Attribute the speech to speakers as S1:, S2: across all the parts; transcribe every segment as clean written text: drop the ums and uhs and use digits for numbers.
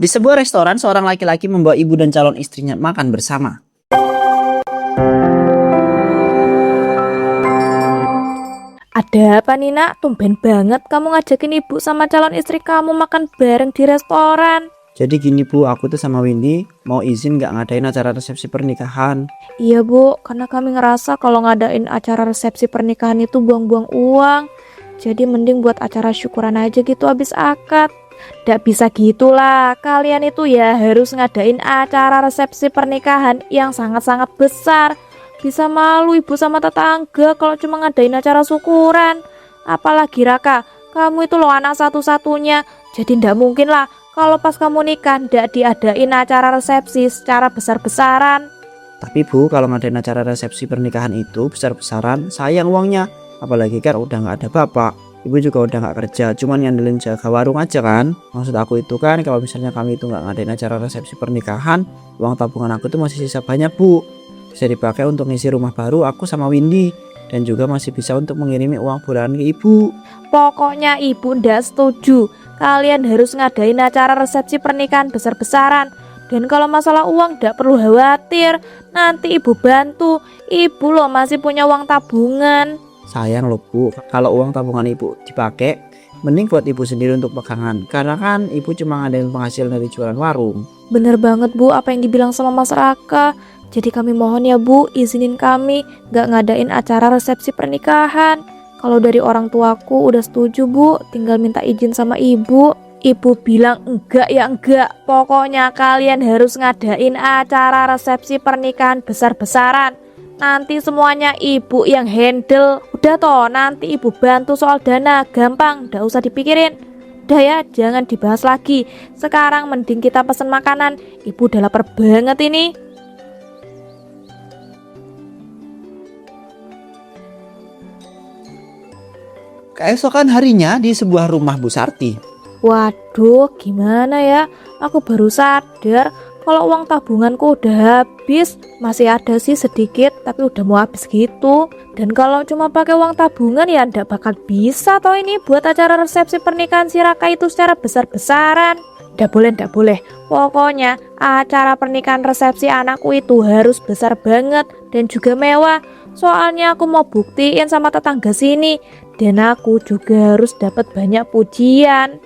S1: Di sebuah restoran, seorang laki-laki membawa ibu dan calon istrinya makan bersama.
S2: Ada apa nih nak? Tumben banget kamu ngajakin ibu sama calon istri kamu makan bareng di restoran.
S1: Jadi gini Bu, aku tuh sama Windy mau izin gak ngadain acara resepsi pernikahan.
S2: Iya bu, karena kami ngerasa kalau ngadain acara resepsi pernikahan itu buang-buang uang. Jadi mending buat acara syukuran aja gitu abis akad. Nggak bisa gitulah, kalian itu ya harus ngadain acara resepsi pernikahan yang sangat-sangat besar. Bisa malu ibu sama tetangga kalau cuma ngadain acara syukuran. Apalagi Raka, kamu itu loh anak satu-satunya. Jadi ndak mungkin lah kalau pas kamu nikah ndak diadain acara resepsi secara besar-besaran.
S1: Tapi Bu, kalau ngadain acara resepsi pernikahan itu besar-besaran, sayang uangnya. Apalagi kan udah gak ada bapak. Ibu juga udah gak kerja, cuman ngandelin jaga warung aja kan. Maksud aku itu kan kalau misalnya kami itu gak ngadain acara resepsi pernikahan, uang tabungan aku tuh masih sisa banyak Bu. Bisa dipakai untuk ngisi rumah baru aku sama Windy. Dan juga masih bisa untuk mengirimi uang bulanan ke ibu.
S2: Pokoknya ibu ndak setuju. Kalian harus ngadain acara resepsi pernikahan besar-besaran. Dan kalau masalah uang ndak perlu khawatir. Nanti ibu bantu. Ibu loh masih punya uang tabungan.
S1: Sayang loh Bu, kalau uang tabungan ibu dipakai, mending buat ibu sendiri untuk pegangan. Karena kan ibu cuma ngadain penghasilan dari jualan warung.
S2: Bener banget Bu apa yang dibilang sama Mas Raka. Jadi kami mohon ya Bu, izinin kami gak ngadain acara resepsi pernikahan. Kalau dari orang tuaku udah setuju Bu, tinggal minta izin sama ibu. Ibu bilang enggak ya enggak. Pokoknya kalian harus ngadain acara resepsi pernikahan besar-besaran. Nanti semuanya ibu yang handle. Udah toh, nanti ibu bantu soal dana, gampang, gak usah dipikirin. Udah ya, jangan dibahas lagi. Sekarang mending kita pesen makanan. Ibu udah lapar banget ini.
S1: Keesokan harinya di sebuah rumah Bu Sarti.
S2: Waduh, gimana ya? Aku baru sadar kalau uang tabunganku udah habis. Masih ada sih sedikit, tapi udah mau habis gitu. Dan kalau cuma pakai uang tabungan ya ndak bakal bisa toh ini buat acara resepsi pernikahan si Raka itu secara besar-besaran. Ndak boleh. Pokoknya acara pernikahan resepsi anakku itu harus besar banget dan juga mewah. Soalnya aku mau buktiin sama tetangga sini. Dan aku juga harus dapat banyak pujian.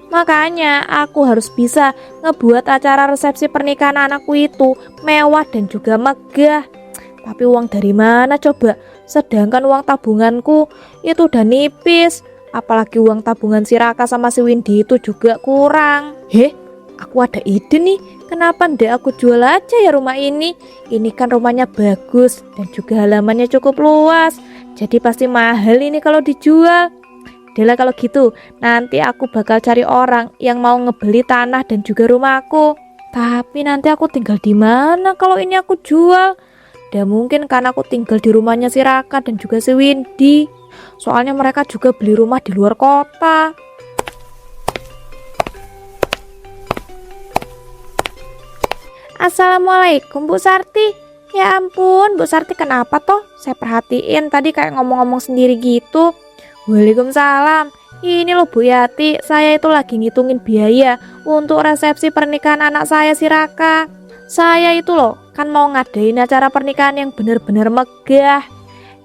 S2: Makanya aku harus bisa ngebuat acara resepsi pernikahan anakku itu mewah dan juga megah. Tapi uang dari mana coba? Sedangkan uang tabunganku itu udah nipis. Apalagi uang tabungan si Raka sama si Windy itu juga kurang. Aku ada ide nih. Kenapa ndak aku jual aja ya rumah ini? Ini kan rumahnya bagus dan juga halamannya cukup luas. Jadi pasti mahal ini kalau dijual. Dela kalau gitu, nanti aku bakal cari orang yang mau ngebeli tanah dan juga rumahku. Tapi nanti aku tinggal di mana kalau ini aku jual? Dan mungkin karena aku tinggal di rumahnya si Raka dan juga si Windy. Soalnya mereka juga beli rumah di luar kota. Assalamualaikum Bu Sarti. Ya ampun Bu Sarti, kenapa toh? Saya perhatiin tadi kayak ngomong-ngomong sendiri gitu. Waalaikumsalam. Ini loh Bu Yati, saya itu lagi ngitungin biaya untuk resepsi pernikahan anak saya si Raka. Saya itu loh kan mau ngadain acara pernikahan yang bener-bener megah.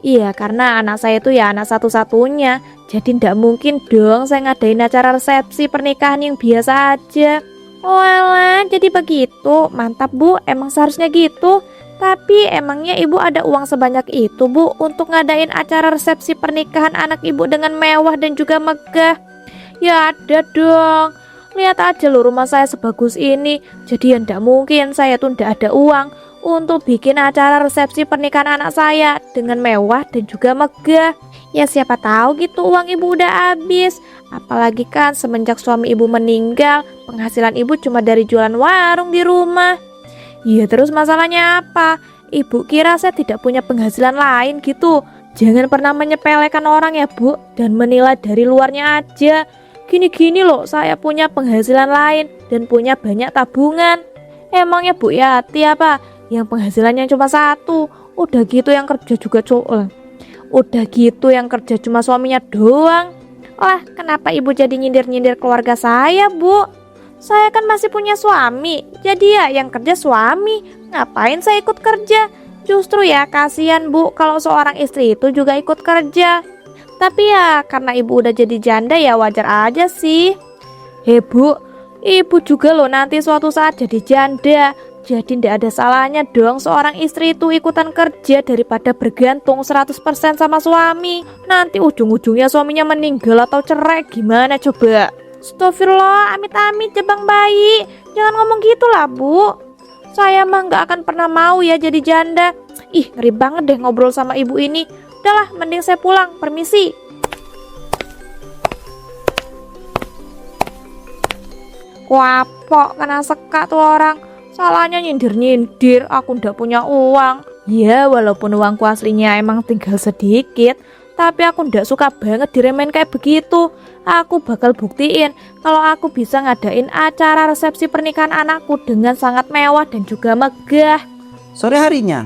S2: Iya, karena anak saya itu ya anak satu-satunya. Jadi ndak mungkin dong saya ngadain acara resepsi pernikahan yang biasa aja. Walah, jadi begitu. Mantap Bu, emang seharusnya gitu. Tapi emangnya ibu ada uang sebanyak itu Bu untuk ngadain acara resepsi pernikahan anak ibu dengan mewah dan juga megah? Ya ada dong. Lihat aja loh rumah saya sebagus ini. Jadi ya ndak mungkin saya tuh ndak ada uang untuk bikin acara resepsi pernikahan anak saya dengan mewah dan juga megah. Ya siapa tahu gitu uang ibu udah habis. Apalagi kan semenjak suami ibu meninggal, penghasilan ibu cuma dari jualan warung di rumah. Iya, terus masalahnya apa? Ibu kira saya tidak punya penghasilan lain gitu. Jangan pernah menyepelekan orang ya Bu, dan menilai dari luarnya aja. Gini-gini loh, saya punya penghasilan lain dan punya banyak tabungan. Emangnya Bu Yati apa? Yang penghasilannya cuma satu. Udah gitu yang kerja juga Udah gitu yang kerja cuma suaminya doang. Wah, kenapa ibu jadi nyindir-nyindir keluarga saya Bu? Saya kan masih punya suami, jadi ya yang kerja suami. Ngapain saya ikut kerja? Justru ya kasihan Bu kalau seorang istri itu juga ikut kerja. Tapi ya karena ibu udah jadi janda ya wajar aja sih. Bu, ibu juga loh nanti suatu saat jadi janda. Jadi ndak ada salahnya dong seorang istri itu ikutan kerja daripada bergantung 100% sama suami. Nanti ujung-ujungnya suaminya meninggal atau cerai gimana coba? Astagfirullah, amit-amit jebang bayi. Jangan ngomong gitu lah Bu. Saya mah gak akan pernah mau ya jadi janda. Ih, ngeri banget deh ngobrol sama ibu ini. Udahlah, mending saya pulang, permisi. Wapok, kena seka tuh orang. Salahnya nyindir-nyindir, aku ndak punya uang. Ya, walaupun uangku aslinya emang tinggal sedikit, tapi aku ndak suka banget diremehin kayak begitu. Aku bakal buktiin kalau aku bisa ngadain acara resepsi pernikahan anakku dengan sangat mewah dan juga megah.
S1: Sore harinya,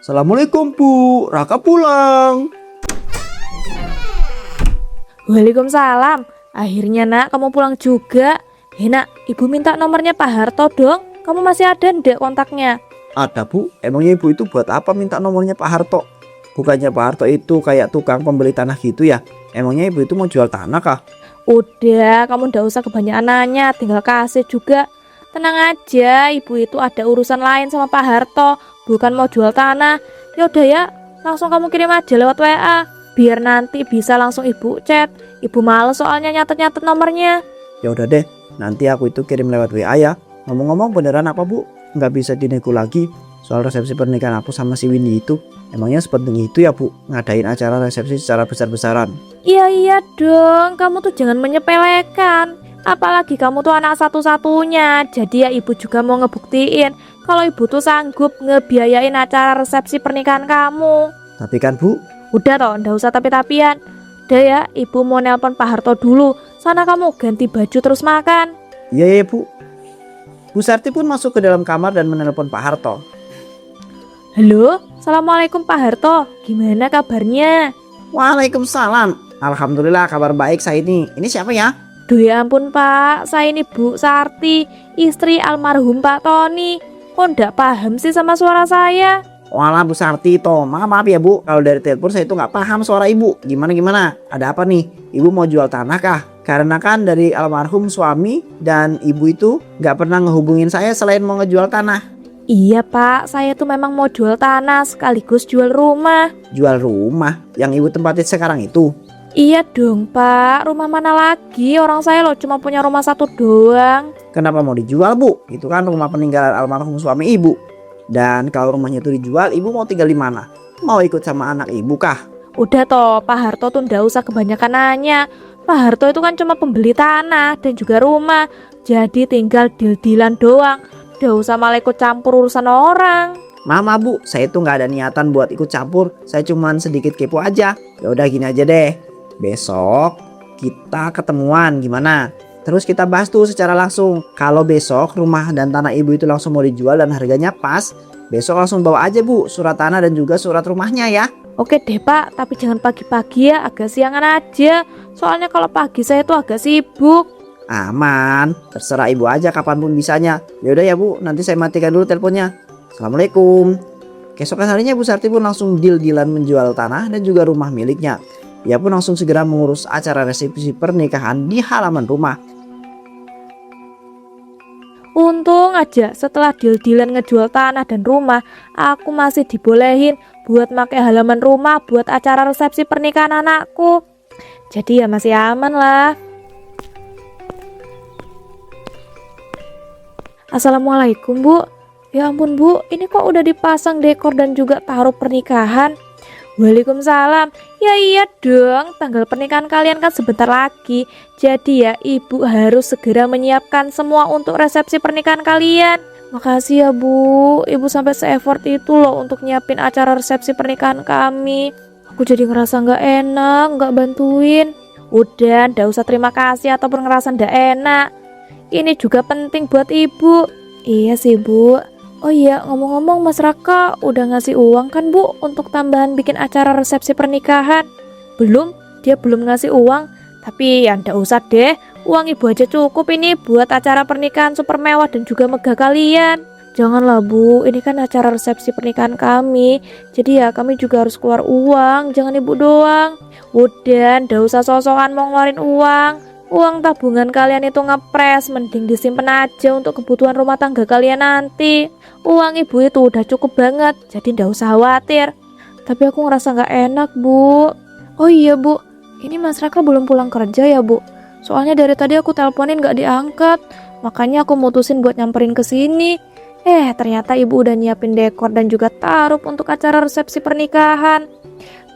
S1: Assalamualaikum Bu, Raka pulang.
S2: Waalaikumsalam. Akhirnya nak kamu pulang juga. Nak, ibu minta nomornya Pak Harto dong. Kamu masih ada ndak kontaknya?
S1: Ada Bu, emangnya ibu itu buat apa minta nomornya Pak Harto? Bukannya Pak Harto itu kayak tukang pembeli tanah gitu ya? Emangnya ibu itu mau jual tanah kah?
S2: Udah, kamu ndak usah kebanyakan nanya, tinggal kasih juga. Tenang aja, ibu itu ada urusan lain sama Pak Harto, bukan mau jual tanah. Yaudah ya, langsung kamu kirim aja lewat WA, biar nanti bisa langsung ibu chat. Ibu males soalnya nyatet-nyatet nomornya.
S1: Ya udah deh, nanti aku itu kirim lewat WA ya. Ngomong-ngomong beneran apa Bu? Nggak bisa dinego lagi soal resepsi pernikahan aku sama si Windy itu. Emangnya sepenting itu ya Bu, ngadain acara resepsi secara besar-besaran?
S2: Iya dong, kamu tuh jangan menyepelekan. Apalagi kamu tuh anak satu-satunya. Jadi ya ibu juga mau ngebuktiin kalau ibu tuh sanggup ngebiayain acara resepsi pernikahan kamu.
S1: Tapi kan Bu,
S2: Udah toh, ndak usah tapi-tapian. Udah ya, ibu mau nelpon Pak Harto dulu. Sana kamu ganti baju terus makan.
S1: iya ya Bu. Bu Sarti pun masuk ke dalam kamar dan menelpon Pak Harto.
S2: Halo, Assalamualaikum Pak Harto. Gimana kabarnya?
S1: Waalaikumsalam. Alhamdulillah kabar baik saya ini. Ini siapa ya?
S2: Duh ya ampun Pak, saya ini Bu Sarti, istri almarhum Pak Tony. Kok ndak paham sih sama suara saya?
S1: Walah Bu Sarti toh. Maaf ya Bu, kalau dari telepon saya itu nggak paham suara ibu. Gimana? Ada apa nih? Ibu mau jual tanah kah? Karena kan dari almarhum suami dan ibu itu nggak pernah ngehubungin saya selain mau ngejual tanah.
S2: Iya Pak, saya tuh memang mau jual tanah sekaligus jual rumah.
S1: Jual rumah yang ibu tempatin sekarang itu?
S2: Iya dong Pak, rumah mana lagi? Orang saya loh cuma punya rumah satu doang.
S1: Kenapa mau dijual Bu? Itu kan rumah peninggalan almarhum suami ibu. Dan kalau rumahnya itu dijual, ibu mau tinggal di mana? Mau ikut sama anak ibu kah?
S2: Udah toh, Pak Harto tuh ndak usah kebanyakan nanya. Pak Harto itu kan cuma pembeli tanah dan juga rumah. Jadi tinggal deal-dealan doang. Ndak usah malah ikut campur urusan orang.
S1: Mama Bu, saya itu nggak ada niatan buat ikut campur. Saya cuman sedikit kepo aja. Ya udah gini aja deh. Besok kita ketemuan gimana? Terus kita bahas tuh secara langsung. Kalau besok rumah dan tanah ibu itu langsung mau dijual dan harganya pas, besok langsung bawa aja Bu surat tanah dan juga surat rumahnya ya.
S2: Oke deh Pak, tapi jangan pagi-pagi ya, agak siangan aja. Soalnya kalau pagi saya tuh agak sibuk.
S1: Aman, terserah ibu aja kapanpun bisanya. Yaudah ya Bu, nanti saya matikan dulu teleponnya. Assalamualaikum. Keesokan harinya Bu Sarti pun langsung deal-dealan menjual tanah dan juga rumah miliknya. Ia pun langsung segera mengurus acara resepsi pernikahan di halaman rumah.
S2: Untung aja setelah deal-dealan ngejual tanah dan rumah, aku masih dibolehin buat pakai halaman rumah buat acara resepsi pernikahan anakku. Jadi ya masih aman lah. Assalamualaikum Bu. Ya ampun Bu, ini kok udah dipasang dekor dan juga taruh pernikahan? Waalaikumsalam. Ya iya dong, tanggal pernikahan kalian kan sebentar lagi. Jadi ya ibu harus segera menyiapkan semua untuk resepsi pernikahan kalian. Makasih ya Bu, ibu sampai se-effort itu loh untuk nyiapin acara resepsi pernikahan kami. Aku jadi ngerasa gak enak, gak bantuin. Udah, ndak usah terima kasih ataupun ngerasa ndak enak. Ini juga penting buat ibu. Iya sih Bu. Oh iya, ngomong-ngomong Mas Raka udah ngasih uang kan Bu untuk tambahan bikin acara resepsi pernikahan? Belum, dia belum ngasih uang. Tapi ya ndak usah deh, uang ibu aja cukup ini buat acara pernikahan super mewah dan juga megah kalian. Janganlah Bu, ini kan acara resepsi pernikahan kami. Jadi ya kami juga harus keluar uang, jangan ibu doang. Udah, ndak usah sosokan mau ngeluarin uang. Uang tabungan kalian itu ngepres, mending disimpan aja untuk kebutuhan rumah tangga kalian nanti. Uang ibu itu udah cukup banget, jadi ndak usah khawatir. Tapi aku ngerasa nggak enak Bu. Oh iya Bu, ini Mas Raka belum pulang kerja ya Bu? Soalnya dari tadi aku teleponin nggak diangkat, makanya aku mutusin buat nyamperin ke sini. Ternyata ibu udah nyiapin dekor dan juga taruh untuk acara resepsi pernikahan.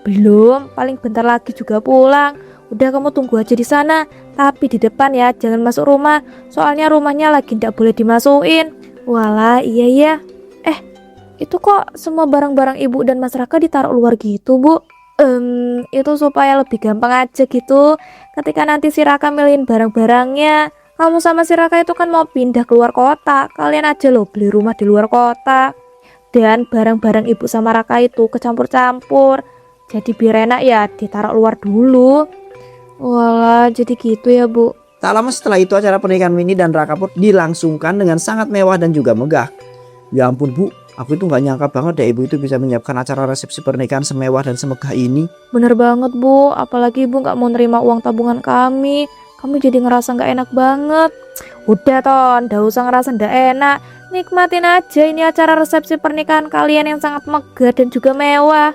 S2: Belum, paling bentar lagi juga pulang. Udah kamu tunggu aja di sana, tapi di depan ya, jangan masuk rumah. Soalnya rumahnya lagi ndak boleh dimasukin. Walah, iya ya. Itu kok semua barang-barang ibu dan Mas Raka ditaruh luar gitu, Bu? Itu supaya lebih gampang aja gitu. Ketika nanti si Raka milihin barang-barangnya, kamu sama si Raka itu kan mau pindah keluar kota. Kalian aja loh beli rumah di luar kota. Dan barang-barang ibu sama Raka itu kecampur-campur. Jadi biar enak ya ditaruh luar dulu. Walah, jadi gitu ya Bu.
S1: Tak lama setelah itu acara pernikahan Winnie dan Raka pun dilangsungkan dengan sangat mewah dan juga megah. Ya ampun Bu, aku itu gak nyangka banget deh ibu itu bisa menyiapkan acara resepsi pernikahan semewah dan semegah ini.
S2: Bener banget Bu, apalagi ibu gak mau nerima uang tabungan kami. Kami jadi ngerasa gak enak banget. Udah Ton, gak usah ngerasa gak enak. Nikmatin aja ini acara resepsi pernikahan kalian yang sangat megah dan juga mewah.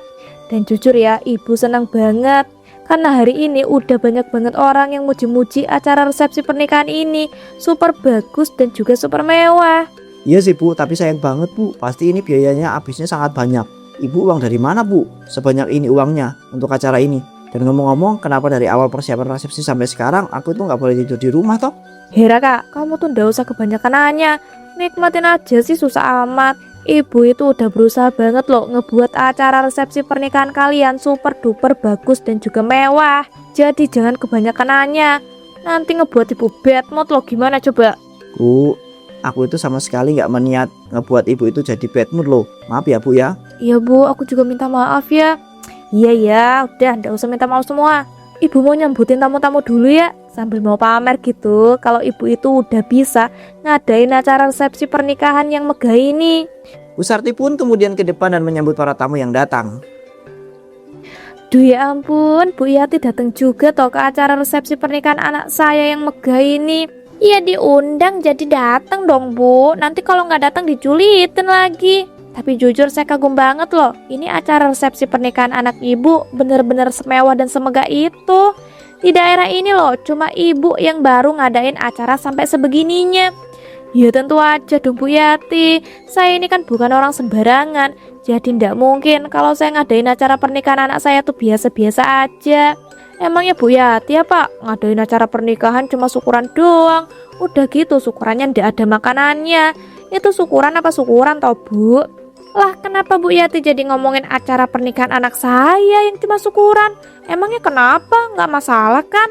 S2: Dan jujur ya, ibu senang banget. Karena hari ini udah banyak banget orang yang muji-muji acara resepsi pernikahan ini. Super bagus dan juga super mewah.
S1: Iya sih Bu, tapi sayang banget Bu, pasti ini biayanya habisnya sangat banyak. Ibu uang dari mana Bu? Sebanyak ini uangnya untuk acara ini. Dan ngomong-ngomong, kenapa dari awal persiapan resepsi sampai sekarang aku tuh gak boleh tidur di rumah toh?
S2: Hera Kak, kamu tuh ndak usah kebanyakan nanya. Nikmatin aja sih susah amat. Ibu itu udah berusaha banget loh ngebuat acara resepsi pernikahan kalian super duper bagus dan juga mewah. Jadi jangan kebanyakan nanya. Nanti ngebuat ibu bad mood loh, gimana coba?
S1: Bu, aku itu sama sekali gak meniat ngebuat ibu itu jadi bad mood loh. Maaf ya Bu ya.
S2: Iya Bu, aku juga minta maaf ya. Iya ya, udah ndak usah minta maaf semua. Ibu mau nyambutin tamu-tamu dulu ya, sambil mau pamer gitu kalau ibu itu udah bisa ngadain acara resepsi pernikahan yang megah ini.
S1: Bu Sarti pun kemudian ke depan dan menyambut para tamu yang datang.
S2: Duh ya ampun, Bu Yati datang juga toh ke acara resepsi pernikahan anak saya yang megah ini. Iya diundang jadi datang dong Bu, nanti kalau nggak datang dijulitin lagi. Tapi jujur saya kagum banget loh, ini acara resepsi pernikahan anak ibu bener-bener semewah dan semegah itu. Di daerah ini loh, cuma ibu yang baru ngadain acara sampai sebegininya. Ya tentu aja dong Bu Yati, saya ini kan bukan orang sembarangan. Jadi ndak mungkin kalau saya ngadain acara pernikahan anak saya tuh biasa-biasa aja. Emangnya Bu Yati ya Pak, ngadain acara pernikahan cuma syukuran doang. Udah gitu syukurannya ndak ada makanannya. Itu syukuran apa syukuran toh Bu? Lah kenapa Bu Yati jadi ngomongin acara pernikahan anak saya yang cuma syukuran? Emangnya kenapa? Nggak masalah kan?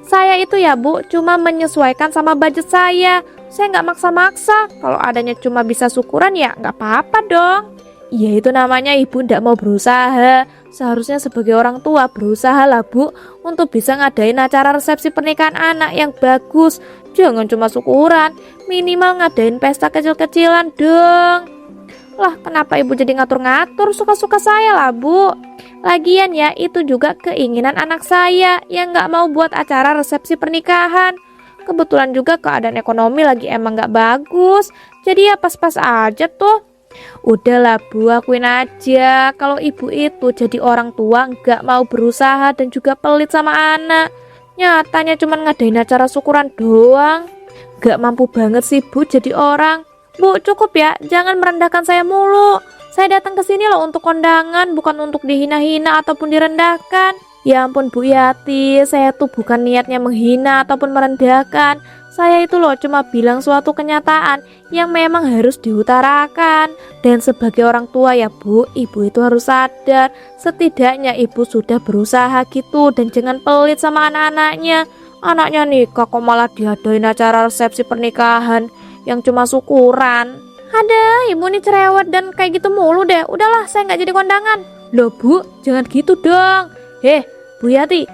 S2: Saya itu ya Bu cuma menyesuaikan sama budget saya. Saya nggak maksa-maksa. Kalau adanya cuma bisa syukuran ya nggak apa-apa dong. Ya itu namanya ibu ndak mau berusaha. Seharusnya sebagai orang tua berusaha lah Bu untuk bisa ngadain acara resepsi pernikahan anak yang bagus. Jangan cuma syukuran, minimal ngadain pesta kecil-kecilan dong. Lah kenapa ibu jadi ngatur-ngatur suka-suka saya lah Bu? Lagian ya itu juga keinginan anak saya yang gak mau buat acara resepsi pernikahan. Kebetulan juga keadaan ekonomi lagi emang gak bagus. Jadi ya pas-pas aja tuh. Udahlah Bu, akuin aja kalau ibu itu jadi orang tua gak mau berusaha dan juga pelit sama anak. Nyatanya cuma ngadain acara syukuran doang. Gak mampu banget sih Bu jadi orang. Bu, cukup ya, jangan merendahkan saya mulu. Saya datang ke sini loh untuk kondangan, bukan untuk dihina-hina ataupun direndahkan. Ya ampun Bu Yati, saya tuh bukan niatnya menghina ataupun merendahkan. Saya itu loh cuma bilang suatu kenyataan yang memang harus diutarakan. Dan sebagai orang tua ya Bu, ibu itu harus sadar. Setidaknya ibu sudah berusaha gitu dan jangan pelit sama anak-anaknya. Anaknya nikah kok malah diadain acara resepsi pernikahan yang cuma syukuran. Ada, ibu nih cerewet dan kayak gitu mulu deh. Udahlah, saya nggak jadi kondangan. Loh Bu, jangan gitu dong. Bu Yati,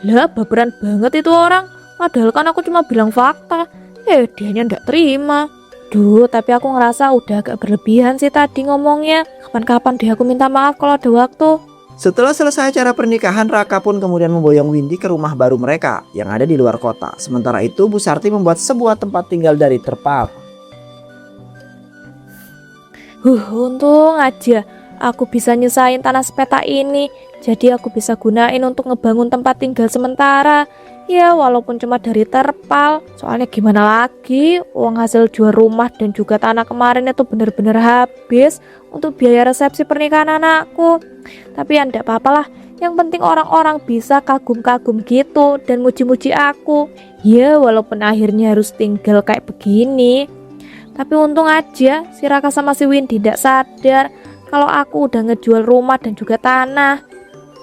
S2: lah baperan banget itu orang. Padahal kan aku cuma bilang fakta. Dianya ndak terima. Duh, tapi aku ngerasa udah agak berlebihan sih tadi ngomongnya. Kapan-kapan deh aku minta maaf kalau ada waktu.
S1: Setelah selesai acara pernikahan, Raka pun kemudian memboyong Windy ke rumah baru mereka yang ada di luar kota. Sementara itu Bu Sarti membuat sebuah tempat tinggal dari terpal.
S2: Untung aja aku bisa nyesain tanah sepetak ini. Jadi aku bisa gunain untuk ngebangun tempat tinggal sementara. Ya walaupun cuma dari terpal. Soalnya gimana lagi, uang hasil jual rumah dan juga tanah kemarin itu bener-bener habis untuk biaya resepsi pernikahan anakku. Tapi ya ndak apa-apalah. Yang penting orang-orang bisa kagum-kagum gitu dan muji-muji aku. Ya walaupun akhirnya harus tinggal kayak begini. Tapi untung aja si Raka sama si Win tidak sadar kalau aku udah ngejual rumah dan juga tanah.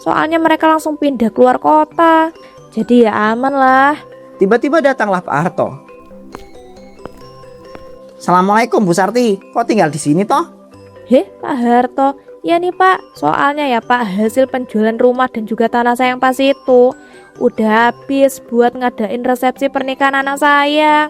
S2: Soalnya mereka langsung pindah keluar kota. Jadi ya aman lah.
S1: Tiba-tiba datanglah Pak Harto. Assalamualaikum Bu Sarti, kok tinggal di sini toh?
S2: Pak Harto, ya nih Pak, soalnya ya Pak hasil penjualan rumah dan juga tanah saya yang pas itu udah habis buat ngadain resepsi pernikahan anak saya.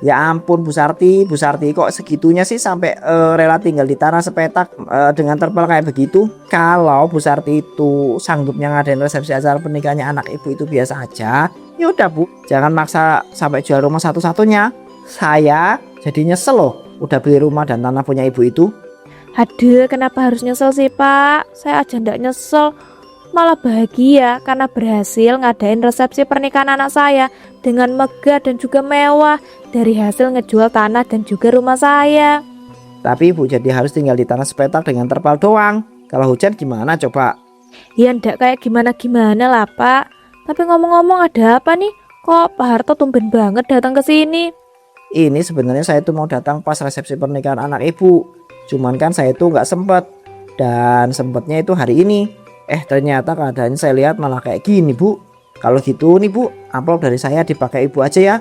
S1: Ya ampun Bu Sarti kok segitunya sih sampai rela tinggal di tanah sepetak dengan terpal kayak begitu. Kalau Bu Sarti itu sanggupnya ngadain resepsi acara pernikahannya anak ibu itu biasa aja, ya udah Bu, jangan maksa sampai jual rumah satu-satunya. Saya jadi nyesel loh udah beli rumah dan tanah punya ibu itu.
S2: Aduh, kenapa harus nyesel sih Pak? Saya aja ndak nyesel, malah bahagia karena berhasil ngadain resepsi pernikahan anak saya dengan megah dan juga mewah dari hasil ngejual tanah dan juga rumah saya.
S1: Tapi Ibu jadi harus tinggal di tanah sepetak dengan terpal doang. Kalau hujan gimana coba?
S2: Ya ndak kayak gimana-gimana lah Pak. Tapi ngomong-ngomong ada apa nih? Kok Pak Harto tumben banget datang ke sini?
S1: Ini sebenarnya saya tuh mau datang pas resepsi pernikahan anak Ibu. Cuman kan saya tuh nggak sempet. Dan sempetnya itu hari ini. Ternyata keadaannya saya lihat malah kayak gini Bu. Kalau gitu nih Bu, amplop dari saya dipakai Ibu aja ya.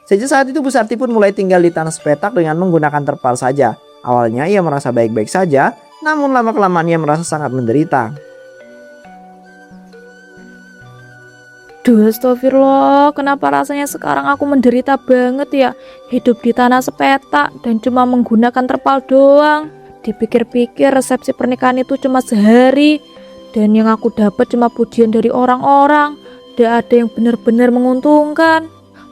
S1: Sejak saat itu Bu Sarti pun mulai tinggal di tanah sepetak dengan menggunakan terpal saja. Awalnya ia merasa baik-baik saja, namun lama-kelamaan ia merasa sangat menderita.
S2: Duh, astagfirullah, kenapa rasanya sekarang aku menderita banget ya. Hidup di tanah sepetak dan cuma menggunakan terpal doang. Dipikir-pikir resepsi pernikahan itu cuma sehari. Dan yang aku dapat cuma pujian dari orang-orang. Tidak ada yang benar-benar menguntungkan.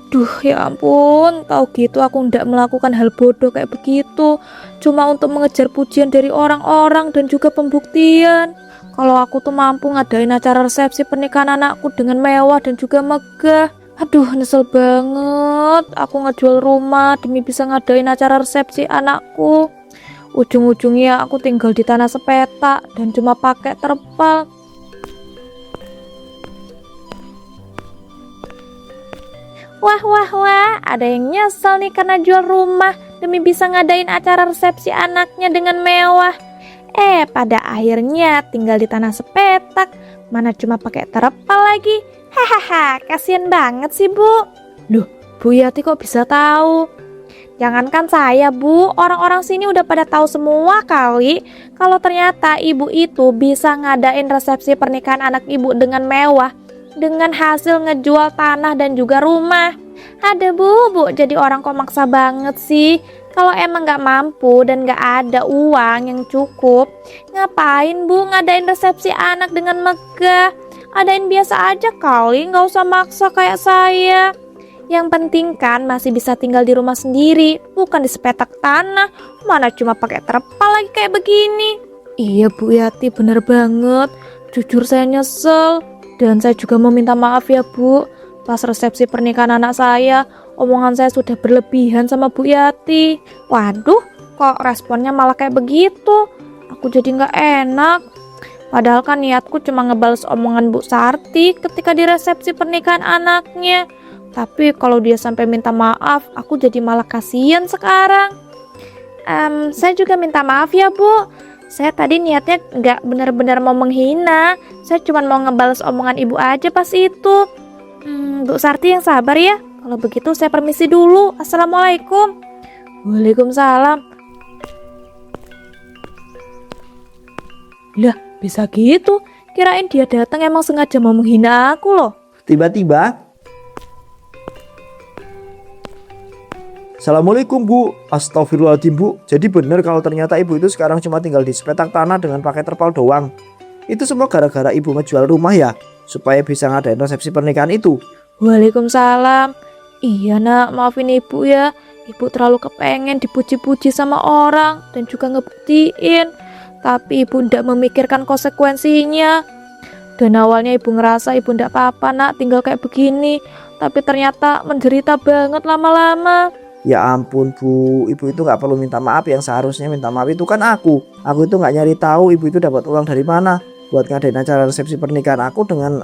S2: Duh ya ampun, tahu gitu aku ndak melakukan hal bodoh kayak begitu. Cuma untuk mengejar pujian dari orang-orang dan juga pembuktian. Kalau aku tuh mampu ngadain acara resepsi pernikahan anakku dengan mewah dan juga megah. Aduh nyesel banget, aku ngejual rumah demi bisa ngadain acara resepsi anakku. Ujung-ujungnya aku tinggal di tanah sepetak dan cuma pakai terpal. Wah, ada yang nyesel nih karena jual rumah demi bisa ngadain acara resepsi anaknya dengan mewah. Pada akhirnya tinggal di tanah sepetak, mana cuma pakai terpal lagi. Hahaha, kasihan banget sih Bu. Loh, Bu Yati kok bisa tahu? Jangankan saya Bu, orang-orang sini udah pada tahu semua kali kalau ternyata ibu itu bisa ngadain resepsi pernikahan anak ibu dengan mewah, dengan hasil ngejual tanah dan juga rumah. Ada Bu, jadi orang kok maksa banget sih. Kalau emang gak mampu dan gak ada uang yang cukup, ngapain Bu ngadain resepsi anak dengan megah? Adain biasa aja kali, gak usah maksa kayak saya. Yang penting kan masih bisa tinggal di rumah sendiri, bukan di sepetak tanah. Mana cuma pakai terpal lagi kayak begini. Iya Bu Yati, bener banget. Jujur saya nyesel. Dan saya juga mau minta maaf ya Bu. Pas resepsi pernikahan anak saya, omongan saya sudah berlebihan sama Bu Yati. Waduh, kok responnya malah kayak begitu. Aku jadi gak enak. Padahal kan niatku cuma ngebales omongan Bu Sarti ketika di resepsi pernikahan anaknya. Tapi kalau dia sampai minta maaf, aku jadi malah kasihan sekarang. Saya juga minta maaf ya Bu. Saya tadi niatnya nggak benar-benar mau menghina. Saya cuma mau ngebales omongan ibu aja pas itu. Bu Sarti yang sabar ya. Kalau begitu saya permisi dulu. Assalamualaikum. Waalaikumsalam. Lah, Bisa gitu, kirain dia datang emang sengaja mau menghina aku loh.
S1: Tiba-tiba, Assalamualaikum Bu, astagfirullahaladzim Bu. Jadi benar kalau ternyata ibu itu sekarang cuma tinggal di sepetak tanah dengan pakai terpal doang. Itu semua gara-gara ibu ngejual rumah ya, supaya bisa ngadain resepsi pernikahan itu.
S2: Waalaikumsalam. Iya nak, maafin ibu ya. Ibu terlalu kepengen dipuji-puji sama orang dan juga ngebuktiin. Tapi ibu ndak memikirkan konsekuensinya. Dan awalnya ibu ngerasa ibu ndak apa-apa nak tinggal kayak begini. Tapi ternyata menderita banget lama-lama.
S1: Ya ampun Bu, ibu itu gak perlu minta maaf, yang seharusnya minta maaf itu kan aku. Aku itu gak nyari tahu ibu itu dapat uang dari mana buat ngadain acara resepsi pernikahan aku dengan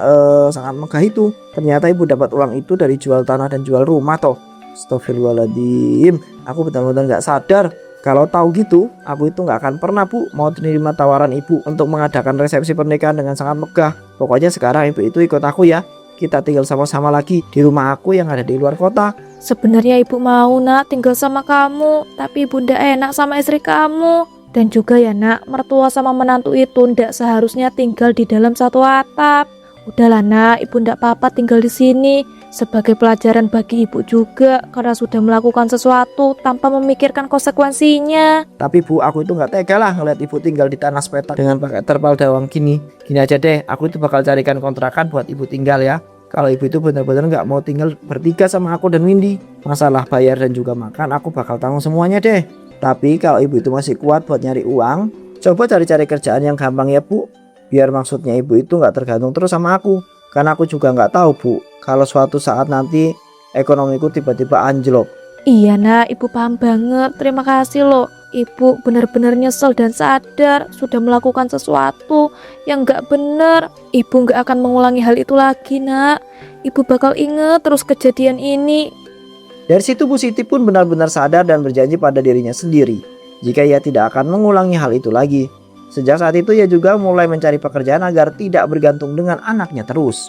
S1: sangat megah itu. Ternyata ibu dapat uang itu dari jual tanah dan jual rumah toh. Astagfirullahaladzim, aku benar-benar gak sadar. Kalau tahu gitu, aku itu gak akan pernah Bu mau terima tawaran ibu untuk mengadakan resepsi pernikahan dengan sangat megah. Pokoknya sekarang ibu itu ikut aku ya. Kita tinggal sama-sama lagi di rumah aku yang ada di luar kota.
S2: Sebenarnya ibu mau nak tinggal sama kamu, tapi ibu ndak enak sama istri kamu. Dan juga ya nak, mertua sama menantu itu ndak seharusnya tinggal di dalam satu atap. Udahlah nak, ibu ndak apa-apa tinggal di sini. Sebagai pelajaran bagi ibu juga, karena sudah melakukan sesuatu tanpa memikirkan konsekuensinya.
S1: Tapi Bu, aku itu gak tega lah ngeliat ibu tinggal di tanah sepetak dengan pakai terpal dawang gini. Gini aja deh, aku itu bakal carikan kontrakan buat ibu tinggal ya. Kalau ibu itu benar-benar gak mau tinggal bertiga sama aku dan Windy, masalah bayar dan juga makan aku bakal tanggung semuanya deh. Tapi kalau ibu itu masih kuat buat nyari uang, coba cari-cari kerjaan yang gampang ya Bu. Biar maksudnya ibu itu gak tergantung terus sama aku. Karena aku juga gak tahu Bu, kalau suatu saat nanti ekonomiku tiba-tiba anjlok.
S2: Iya nak, ibu paham banget. Terima kasih loh. Ibu benar-benar nyesel dan sadar sudah melakukan sesuatu yang gak benar. Ibu gak akan mengulangi hal itu lagi nak. Ibu bakal inget terus kejadian ini.
S1: Dari situ Bu Siti pun benar-benar sadar dan berjanji pada dirinya sendiri jika ia tidak akan mengulangi hal itu lagi. Sejak saat itu ia juga mulai mencari pekerjaan agar tidak bergantung dengan anaknya terus.